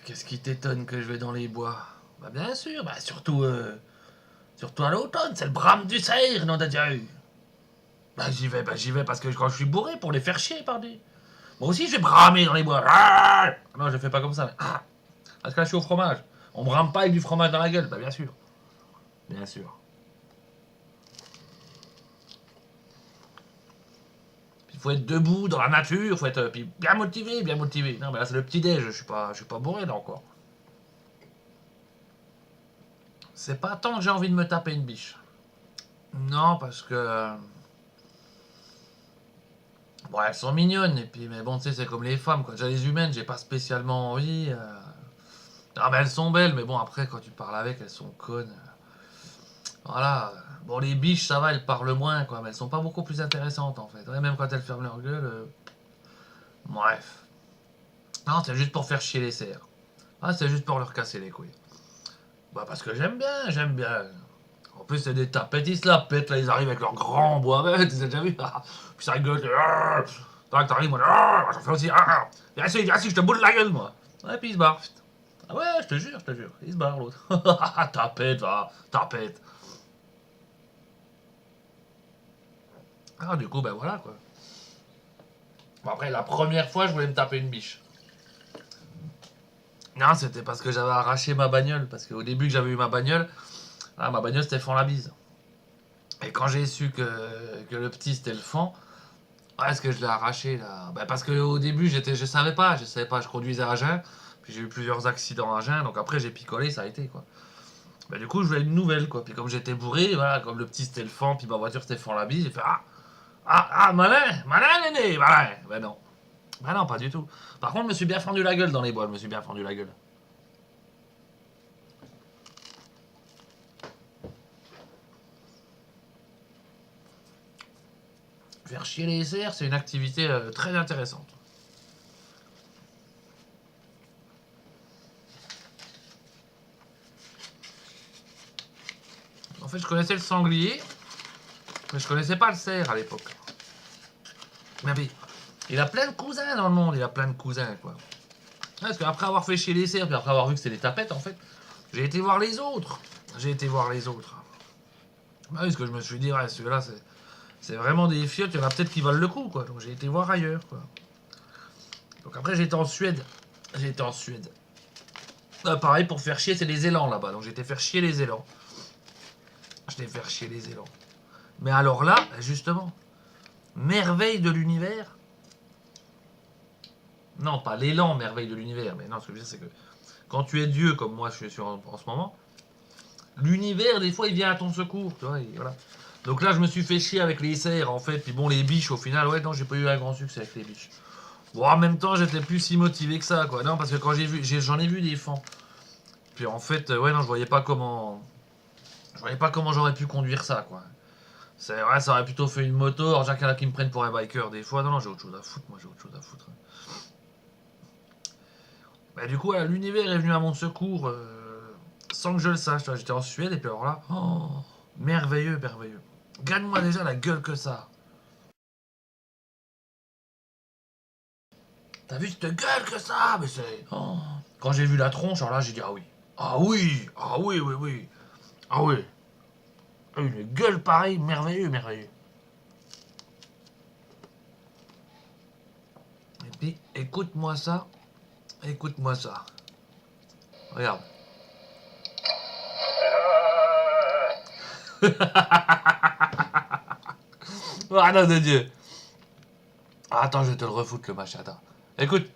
Qu'est-ce qui t'étonne que je vais dans les bois? Bah bien sûr, bah surtout à l'automne, c'est le brame du cerf, nom de Dieu. Bah j'y vais parce que quand je suis bourré pour les faire chier, pardi. Moi aussi je vais bramer dans les bois. Ah non, je fais pas comme ça. Parce que là je suis au fromage. On brame pas avec du fromage dans la gueule, bah bien sûr. Bien sûr. Il faut être debout dans la nature, faut être puis bien motivé, bien motivé. Non, mais là c'est le petit déj, je suis pas bourré là encore. C'est pas tant que j'ai envie de me taper une biche. Non, parce que bon, elles sont mignonnes, et puis, mais bon, tu sais, c'est comme les femmes, quoi. Déjà, les humaines, j'ai pas spécialement envie. Ah, mais elles sont belles, mais bon, après, quand tu parles avec, elles sont connes. Voilà. Bon, les biches, ça va, elles parlent moins, quoi, mais elles sont pas beaucoup plus intéressantes, en fait. Ouais, même quand elles ferment leur gueule. Bref. Non, c'est juste pour faire chier les cerfs. Ah, c'est juste pour leur casser les couilles. Bah, parce que j'aime bien, j'aime bien. En plus, c'est des tapettes, ils se la pètent, là, ils arrivent avec leurs grands bois avec, tu as déjà vu? Puis ça rigole, t'arrives, moi, j'en fais aussi, viens ici, je te boule la gueule, moi. Ouais, puis il se barre. Ah ouais, je te jure, il se barre l'autre. Tapette, va, tapette. Ah, du coup, ben voilà, quoi. Bon, après, la première fois, je voulais me taper une biche. Non, c'était parce que j'avais arraché ma bagnole, parce qu'au début que j'avais eu ma bagnole, ma bagnole c'était fend la bise. Et quand j'ai su que le petit c'était le fend, ouais, est-ce que je l'ai arraché là? Bah, parce qu'au début, je savais pas, je conduisais à Agen, puis j'ai eu plusieurs accidents à Agen, donc après j'ai picolé, ça a été quoi. Bah, du coup, je voulais une nouvelle quoi, puis comme j'étais bourré, voilà, comme le petit c'était le fan, puis ma voiture c'était le fan la bise, j'ai fait malin, malin l'aîné, malin. Bah non, pas du tout. Par contre, je me suis bien fendu la gueule dans les bois, je me suis bien fendu la gueule. Faire chier les cerfs, c'est une activité très intéressante. En fait, je connaissais le sanglier, mais je connaissais pas le cerf à l'époque. Mais il a plein de cousins dans le monde, il a plein de cousins, quoi. Parce qu'après avoir fait chier les cerfs, puis après avoir vu que c'était des tapettes, en fait, j'ai été voir les autres. J'ai été voir les autres. Bah oui, parce que je me suis dit, ouais, celui-là, c'est vraiment des fiottes, il y en a peut-être qui valent le coup, quoi. Donc j'ai été voir ailleurs, quoi. Donc après, j'étais en Suède. J'étais en Suède. Pareil, pour faire chier, c'est les élans là-bas. Donc j'étais faire chier les élans. J'étais faire chier les élans. Mais alors là, justement, merveille de l'univers. Non, pas l'élan, merveille de l'univers. Mais non, ce que je veux dire, c'est que quand tu es Dieu, comme moi je suis en ce moment, l'univers, des fois, il vient à ton secours. Tu vois, et voilà. Donc là, je me suis fait chier avec les cerfs, en fait. Puis bon, les biches, au final, ouais, non, j'ai pas eu un grand succès avec les biches. Bon, en même temps, j'étais plus si motivé que ça, quoi. Non, parce que quand j'en ai vu des fans. Puis en fait, ouais, non, je voyais pas comment j'aurais pu conduire ça, quoi. C'est ouais, ça aurait plutôt fait une moto. Alors, chacun qui me prennent pour un biker des fois. Non, non, j'ai autre chose à foutre. Moi, j'ai autre chose à foutre. Bah, du coup, voilà, l'univers est venu à mon secours sans que je le sache. J'étais en Suède et puis alors là, oh, merveilleux, merveilleux. Gagne-moi déjà la gueule que ça. T'as vu cette gueule que ça? Mais c'est. Oh. Quand j'ai vu la tronche, alors là, j'ai dit ah oui. Ah oui, ah oui, oui, oui. Ah oui. Une gueule pareille, merveilleux, merveilleux. Et puis, écoute-moi ça. Écoute-moi ça. Regarde. Ah non de Dieu. Ah, attends, je vais te le refoutre le machin. Attends. Écoute.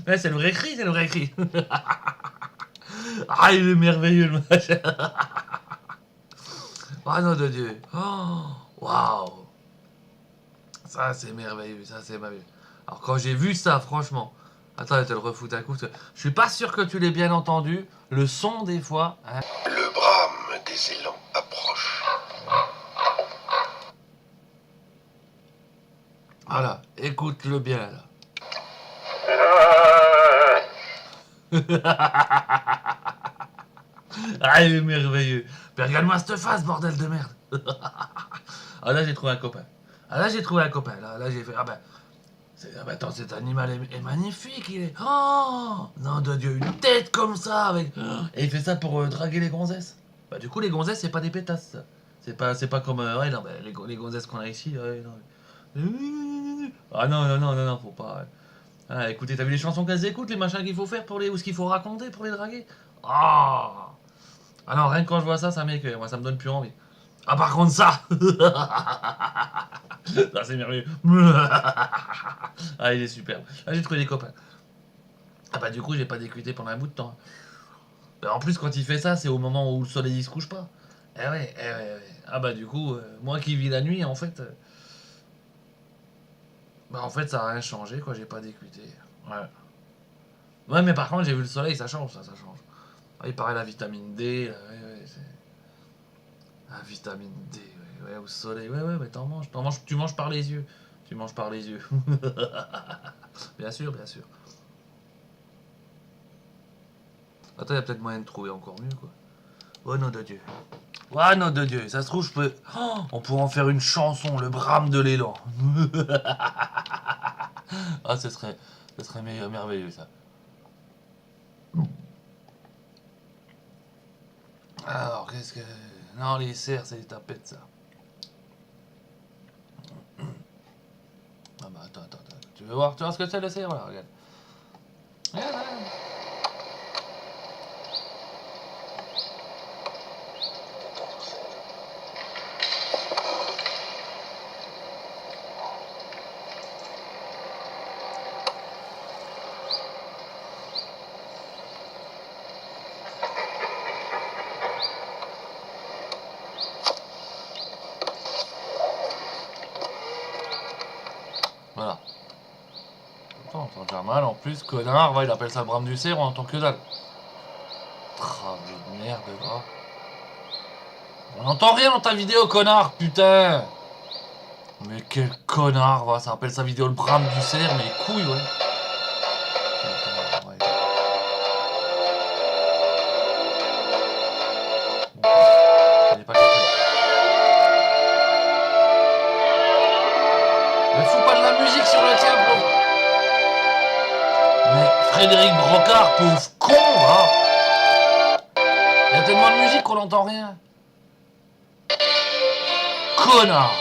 Ouais, c'est le vrai cri, c'est le vrai cri. Ah, il est merveilleux le machin. Ah non de Dieu. Oh, waouh. Ça, c'est merveilleux. Ça, c'est merveilleux. Alors, quand j'ai vu ça, franchement. Attends, je vais te le refoutre un coup. Je suis pas sûr que tu l'aies bien entendu. Le son, des fois. Hein. Le brame des élans approche. Voilà. Écoute-le bien, là. Ah, il est merveilleux. Mais regarde-moi cette face, bordel de merde. Ah là, j'ai trouvé un copain. Ah, là, j'ai trouvé un copain. Là j'ai fait, ah bah attends, cet animal est magnifique, il est... Oh non, de Dieu, une tête comme ça, avec... Et il fait ça pour draguer les gonzesses. Bah du coup, les gonzesses, c'est pas des pétasses, ça. C'est pas comme... ouais, non, bah, les gonzesses qu'on a ici, ouais, non. Ah non, non, non, non, non, faut pas... Ouais. Ah, écoutez, t'as vu les chansons qu'elles écoutent, les machins qu'il faut faire pour les... ou ce qu'il faut raconter pour les draguer. Ah Ah non, rien que quand je vois ça, ça m'écoeure. Moi, ça me donne plus envie. Ah, par contre, ça ça, c'est merveilleux. Ah, il est superbe. Là, j'ai trouvé des copains. Ah, bah, du coup, j'ai pas décuté pendant un bout de temps. Bah, en plus, quand il fait ça, c'est au moment où le soleil il se couche pas. Eh ouais, eh ouais, eh ouais. Ah, bah, du coup, moi qui vis la nuit, en fait. Bah, en fait, ça a rien changé, quoi. J'ai pas décuté. Ouais. Ouais, mais par contre, j'ai vu le soleil, ça change, ça change. Ah, il paraît la vitamine D, là, ouais, ouais, c'est. Ah, vitamine D, ouais, ouais, au soleil, ouais, ouais, mais t'en manges, tu manges par les yeux. Tu manges par les yeux. Bien sûr, bien sûr. Attends, il y a peut-être moyen de trouver encore mieux, quoi. Oh nom de Dieu. Oh nom de Dieu, ça se trouve, je peux. Oh, on pourrait en faire une chanson, le brame de l'élan. Ah, ce serait merveilleux, ça. Alors, qu'est-ce que. Non, les cerfs, c'est des tapettes, ça. Ah bah, attends, attends, attends. Tu veux voir ce que c'est le cerf, là, regarde. Regarde, regarde. Voilà. Attends, on entend déjà mal, en plus, connard, va, il appelle ça le brame du cerf, on entend que dalle. Travail de merde, gras. On n'entend rien dans ta vidéo, connard, putain. Mais quel connard, va, ça appelle sa vidéo le brame du cerf, mais les couilles, ouais. Putain, ouais. Bon, il est pas capté. Mais fous pas de la musique sur le tien, pauvre. Mais Frédéric Brocard, pauvre con, va. Il y a tellement de musique qu'on n'entend rien. Connard.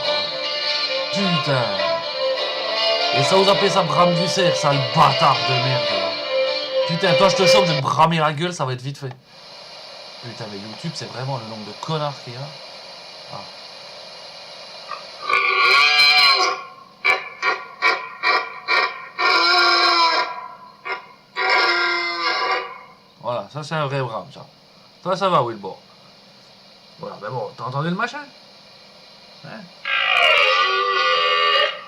Putain. Et ça vous appelle ça brame du cerf, sale bâtard de merde. Putain, toi je te chope, je vais te bramer la gueule, ça va être vite fait. Putain, mais YouTube, c'est vraiment le nombre de connards qu'il y a. Ah. Voilà, ça c'est un vrai brame, ça. Ça va, Wilbur. Voilà, ben bon, t'as entendu le machin? Hein?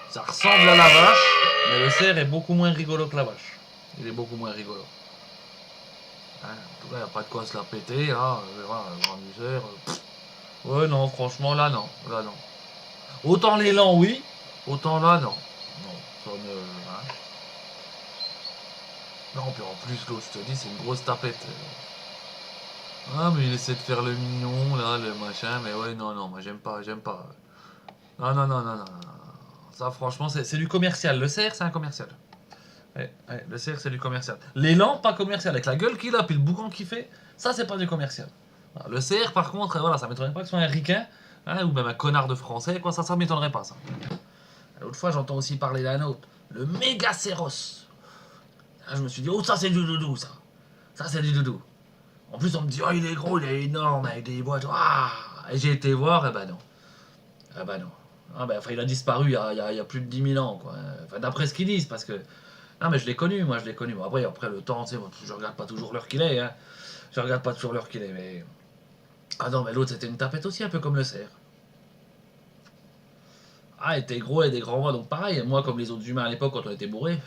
Ça ressemble à la vache, mais le cerf est beaucoup moins rigolo que la vache. Il est beaucoup moins rigolo. Hein, en tout cas, il n'y a pas de quoi se la péter, là. Voilà, le brame du cerf. Ouais, non, franchement, là, non. Là, non. Autant l'élan, oui. Autant là, non. Non, ça ne. Hein. Non, puis en plus, l'autre, je te dis, c'est une grosse tapette. Ah, mais il essaie de faire le mignon, là, le machin, mais ouais, non, non, moi j'aime pas, j'aime pas. Non, non, non, non, non, non. Ça, franchement, c'est du commercial. Le cerf, c'est un commercial. Ouais, ouais, le cerf, c'est du commercial. L'élan, pas commercial. Avec la gueule qu'il a, puis le boucan qu'il fait, ça, c'est pas du commercial. Alors, le cerf, par contre, voilà, ça m'étonnerait pas que ce soit un ricain, hein, ou même un connard de français, quoi, ça m'étonnerait pas, ça. L'autre fois, j'entends aussi parler d'un autre, le Mégacéros. Là, je me suis dit, oh, ça, c'est du doudou, ça. Ça, c'est du doudou. En plus, on me dit, oh, il est gros, il est énorme, avec des boîtes. Ah. Et j'ai été voir, et ben non. Ah bah non. Ah bah, enfin, il a disparu il y a plus de 10 000 ans, quoi. Enfin, d'après ce qu'ils disent, parce que... Non, mais je l'ai connu, moi, je l'ai connu. Bon, après le temps, tu sais, moi, je regarde pas toujours l'heure qu'il est, hein. Je regarde pas toujours l'heure qu'il est, mais... Ah non, mais l'autre, c'était une tapette aussi, un peu comme le cerf. Ah, il était gros et des grands bras, donc pareil. Moi, comme les autres humains à l'époque, quand on était bourrés,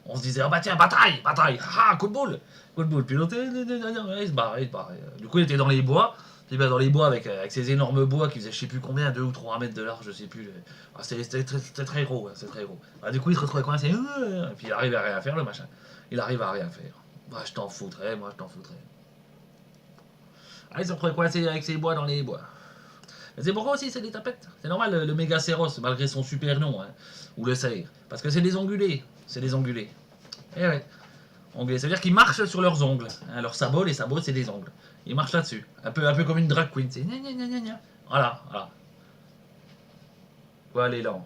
on se disait, ah bah tiens, bataille, bataille, ah, coup de boule, coup de boule. Puis l'autre, il se barrait, il se barrait. Du coup, il était dans les bois. Puis bah, dans les bois, avec ces énormes bois qui faisaient je sais plus combien, 2 ou 3 mètres de large, je sais plus. Ah, c'était très gros, ouais, c'était très gros. Ah, du coup, il se retrouvait coincé. Et puis il arrive à rien faire, le machin. Il arrive à rien faire. Bah, je t'en foutrais, moi, je t'en foutrais. Ah, il se retrouvait coincé avec ses bois dans les bois. Et c'est pourquoi aussi c'est des tapettes. C'est normal, le Mégacéros, malgré son super nom, hein, ou le Saïr. Parce que c'est des ongulés. C'est des ongulés. Eh ouais. Ongulés, ça veut dire qu'ils marchent sur leurs ongles. Hein, leurs sabots, les sabots, c'est des ongles. Ils marchent là-dessus. Un peu comme une drag queen. C'est gna gna gna gna gna. Voilà, voilà. Quoi, l'élan?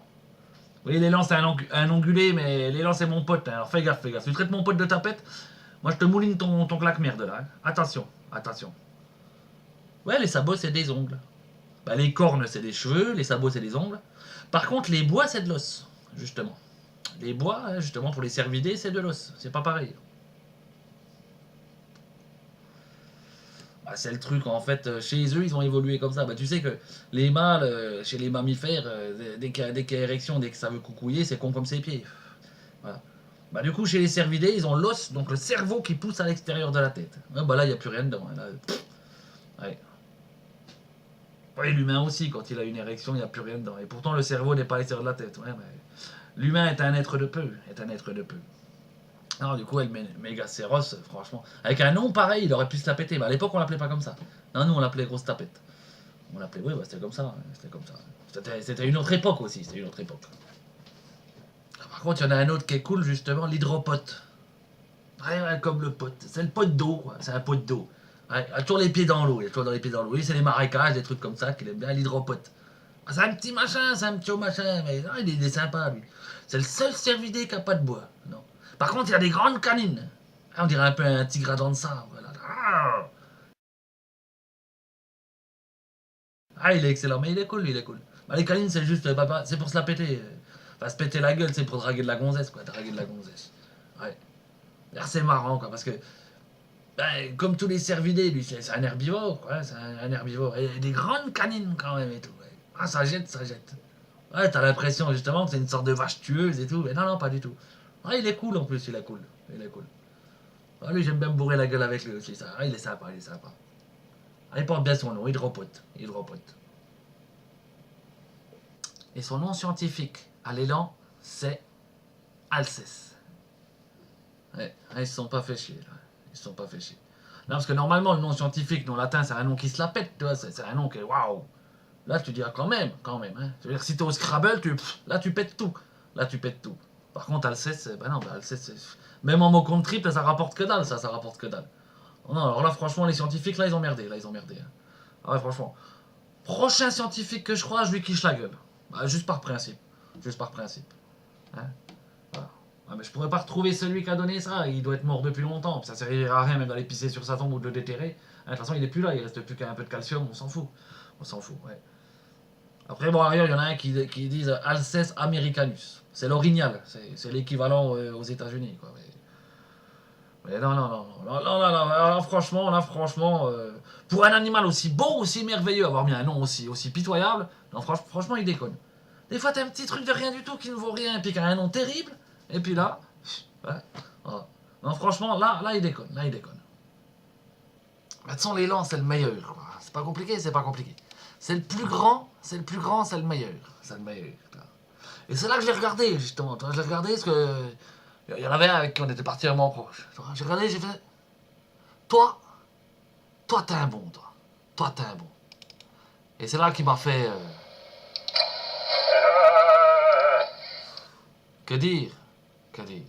Oui, l'élan, c'est un ongulé, mais l'élan, c'est mon pote. Hein. Alors fais gaffe, fais gaffe. Tu traites mon pote de tapette, moi, je te mouline ton claque-merde, là. Hein. Attention, attention. Ouais, les sabots, c'est des ongles. Bah, les cornes, c'est des cheveux. Les sabots, c'est des ongles. Par contre, les bois, c'est de l'os, justement. Les bois, hein, justement, pour les cervidés, c'est de l'os. C'est pas pareil. Bah, c'est le truc, en fait, chez eux, ils ont évolué comme ça. Bah, tu sais que les mâles, chez les mammifères, dès qu'il y a érection, dès que ça veut coucouiller, c'est con comme ses pieds. Voilà. Bah, du coup, chez les cervidés, ils ont l'os, donc le cerveau qui pousse à l'extérieur de la tête. Ouais, bah là, il n'y a plus rien dedans. Hein, là, ouais. Oui, l'humain aussi, quand il a une érection, il n'y a plus rien dedans. Et pourtant, le cerveau n'est pas à l'extérieur de la tête. Ouais, mais l'humain est un être de peu. Est un être de peu. Alors, du coup, le Mégacéros, franchement, avec un nom pareil, il aurait pu se la péter. Mais à l'époque, on l'appelait pas comme ça. Non, nous, on l'appelait grosse tapette. On l'appelait, oui, bah, c'était comme ça. Hein, c'était comme ça. C'était une autre époque aussi. C'était une autre époque. Par contre, il y en a un autre qui est cool, justement, l'hydropote. Ouais, ouais, comme le pote. C'est le pote d'eau, quoi. C'est un pote d'eau. Ouais, il a toujours les pieds dans l'eau. Il a toujours dans les pieds dans l'eau. Lui, c'est les marécages, des trucs comme ça qu'il aime bien, l'hydropote. Ah, c'est un petit machin, c'est un petit machin, mais non, il est sympa, lui. C'est le seul cervidé qui a pas de bois. Non. Par contre, il a des grandes canines. Ah, on dirait un peu un tigre à dents de sabre. Voilà. Ah, il est excellent, mais il est cool, lui, il est cool. Bah, les canines, c'est juste, c'est pour se la péter. Enfin, se péter la gueule, c'est pour draguer de la gonzesse, quoi. Draguer de la gonzesse. Ouais. D'ailleurs, c'est marrant, quoi, parce que ben, comme tous les cervidés, lui, c'est un herbivore, quoi. C'est un herbivore. Et des grandes canines, quand même, et tout. Ouais. Ah, ça jette, ça jette. Ouais, t'as l'impression, justement, que c'est une sorte de vache tueuse et tout. Mais non, non, pas du tout. Ah, il est cool, en plus, il est cool. Il est cool. Ah, lui, j'aime bien me bourrer la gueule avec lui aussi, ça. Ah, il est sympa, il est sympa. Ah, il porte bien son nom, hydropote. Hydropote. Et son nom scientifique, à l'élan, c'est Alcès. Ouais, ah, ils se sont pas fait chier, là. Ils se sont pas fait chier. Non, parce que normalement, le nom scientifique, nom latin, c'est un nom qui se la pète, tu vois. C'est un nom qui est waouh. Là, tu dis, ah, quand même, quand même. Hein. Je veux dire, si t'es au Scrabble, là, tu pètes tout. Là, tu pètes tout. Par contre, Alceste, ben non, ben Alceste, même en mot compte triple, ça rapporte que dalle, ça rapporte que dalle. Non, alors là, franchement, les scientifiques, là, ils ont merdé, là, ils ont merdé. Hein. Ah ouais, franchement. Prochain scientifique que je crois, je lui quiche la gueule. Bah, juste par principe. Juste par principe. Hein. Voilà. Ah, mais je pourrais pas retrouver celui qui a donné ça, il doit être mort depuis longtemps, ça servira à rien même d'aller pisser sur sa tombe ou de le déterrer. Hein, de toute façon, il est plus là, il reste plus qu'un peu de calcium, on s'en fout. On s'en fout, ouais. Après, bon, ailleurs, il y en a un qui disent Alcès americanus. C'est l'orignal, c'est l'équivalent aux États-Unis, quoi. Mais non, non, non, non, non, non, non, là, franchement, pour un animal aussi beau, aussi merveilleux, avoir mis un nom aussi pitoyable, non, franchement, il déconne. Des fois, t'as un petit truc de rien du tout qui ne vaut rien, et puis qui a un nom terrible, et puis là, ouais, voilà. Non, franchement, là, il déconne, là, il déconne. De toute façon, l'élan, c'est le meilleur, quoi. C'est pas compliqué, c'est pas compliqué. C'est le plus grand, c'est le plus grand, c'est le meilleur. C'est le meilleur. Et c'est là que je l'ai regardé, justement. Je l'ai regardé parce que. Il y en avait un avec qui on était particulièrement proche. J'ai regardé, j'ai fait. Toi, t'es un bon, toi. Toi, t'es un bon. Et c'est là qu'il m'a fait. Que dire? Que dire?